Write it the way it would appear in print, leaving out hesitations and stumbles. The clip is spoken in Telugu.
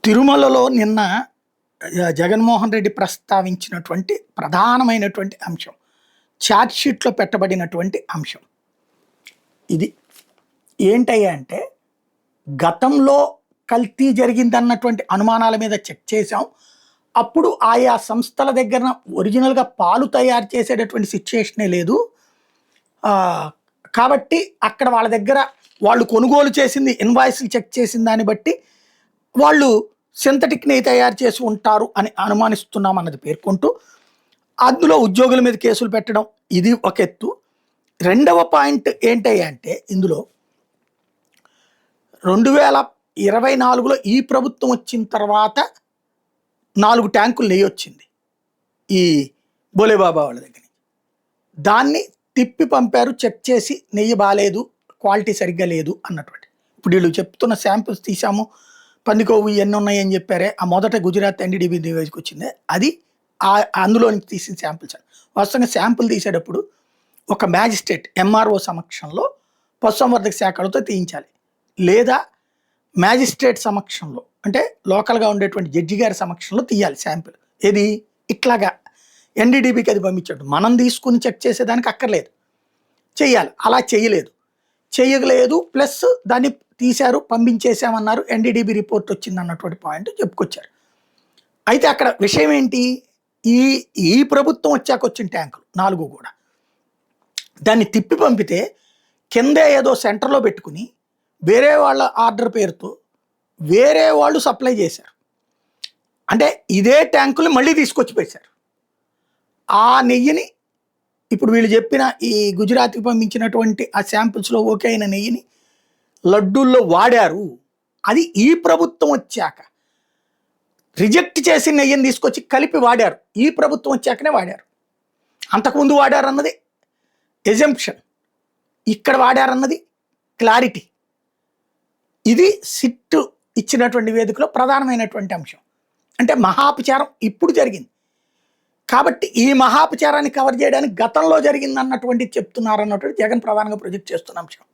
తిరుమలలో నిన్న జగన్మోహన్ రెడ్డి ప్రస్తావించినటువంటి ప్రధానమైనటువంటి అంశం, ఛార్జ్‌షీట్‌లో పెట్టబడినటువంటి అంశం. ఇది ఏంటయ్యా అంటే, గతంలో కల్తీ జరిగిందన్నటువంటి అనుమానాల మీద చెక్ చేశాం. అప్పుడు ఆయా సంస్థల దగ్గర ఒరిజినల్‌గా పాలు తయారు చేసేటటువంటి సిట్యుయేషనే లేదు. కాబట్టి అక్కడ వాళ్ళ దగ్గర వాళ్ళు కొనుగోలు చేసింది ఇన్వాయిస్‌లు చెక్ చేసిన దాన్ని బట్టి వాళ్ళు సింథటిక్ నెయ్యి తయారు చేసి ఉంటారు అని అనుమానిస్తున్నాం అన్నది పేర్కొంటూ, అందులో ఉద్యోగుల మీద కేసులు పెట్టడం ఇది ఒక ఎత్తు. రెండవ పాయింట్ ఏంటయ్యా అంటే, ఇందులో 2024లో ఈ ప్రభుత్వం వచ్చిన తర్వాత 4 ట్యాంకులు నెయ్యి వచ్చింది ఈ బోలేబాబా వాళ్ళ దగ్గర నుంచి. దాన్ని తిప్పి పంపారు, చెక్ చేసి నెయ్యి బాలేదు, క్వాలిటీ సరిగ్గా లేదు అన్నటువంటి. ఇప్పుడు వీళ్ళు చెప్తున్న శాంపిల్స్ తీసాము, పందికొవ్వు ఇవన్నీ ఉన్నాయని చెప్పారే, ఆ మొదట గుజరాత్ ఎన్డీడీబీ నివేదిక వచ్చింది, అది అందులో నుంచి తీసిన శాంపిల్స్. వాస్తవంగా శాంపుల్ తీసేటప్పుడు ఒక మ్యాజిస్ట్రేట్ ఎంఆర్ఓ సమక్షంలో పశుసంవర్ధక శాఖలతో తీయించాలి, లేదా మ్యాజిస్ట్రేట్ సమక్షంలో అంటే లోకల్గా ఉండేటువంటి జడ్జి గారి సమక్షంలో తీయాలి శాంపిల్. ఏది ఇట్లాగా ఎన్డీడీబీకి అది పంపించాడు, మనం తీసుకుని చెక్ చేసేదానికి అక్కర్లేదు, చెయ్యాలి. అలా చేయలేదు ప్లస్ దాన్ని తీశారు, పంపించేసామన్నారు, ఎన్డీడీబీ రిపోర్ట్ వచ్చింది అన్నటువంటి పాయింట్ చెప్పుకొచ్చారు. అయితే అక్కడ విషయం ఏంటి, ఈ ప్రభుత్వం వచ్చాక వచ్చిన ట్యాంకులు 4 కూడా దాన్ని తిప్పి పంపితే కిందే ఏదో సెంటర్లో పెట్టుకుని వేరే వాళ్ళ ఆర్డర్ పేరుతో వేరే వాళ్ళు సప్లై చేశారు. అంటే ఇదే ట్యాంకులు మళ్ళీ తీసుకొచ్చి పెట్టారు. ఆ నెయ్యిని ఇప్పుడు వీళ్ళు చెప్పిన ఈ గుజరాత్కి పంపించినటువంటి ఆ శాంపిల్స్లో ఓకే అయిన నెయ్యిని లడ్డూల్లో వాడారు. అది ఈ ప్రభుత్వం వచ్చాక రిజెక్ట్ చేసిన నెయ్యిని తీసుకొచ్చి కలిపి వాడారు, ఈ ప్రభుత్వం వచ్చాకనే వాడారు. అంతకుముందు వాడారన్నది ఎజంప్షన్, ఇక్కడ వాడారన్నది క్లారిటీ. ఇది సిట్ ఇచ్చినటువంటి వేదికలో ప్రధానమైనటువంటి అంశం. అంటే మహాపచారం ఇప్పుడు జరిగింది కాబట్టి ఈ మహాపచారాన్ని కవర్ చేయడానికి గతంలో జరిగింది అన్నటువంటి చెప్తున్నారు అన్నటువంటి జగన్ ప్రధానంగా ప్రొజెక్ట్ చేస్తున్న అంశం.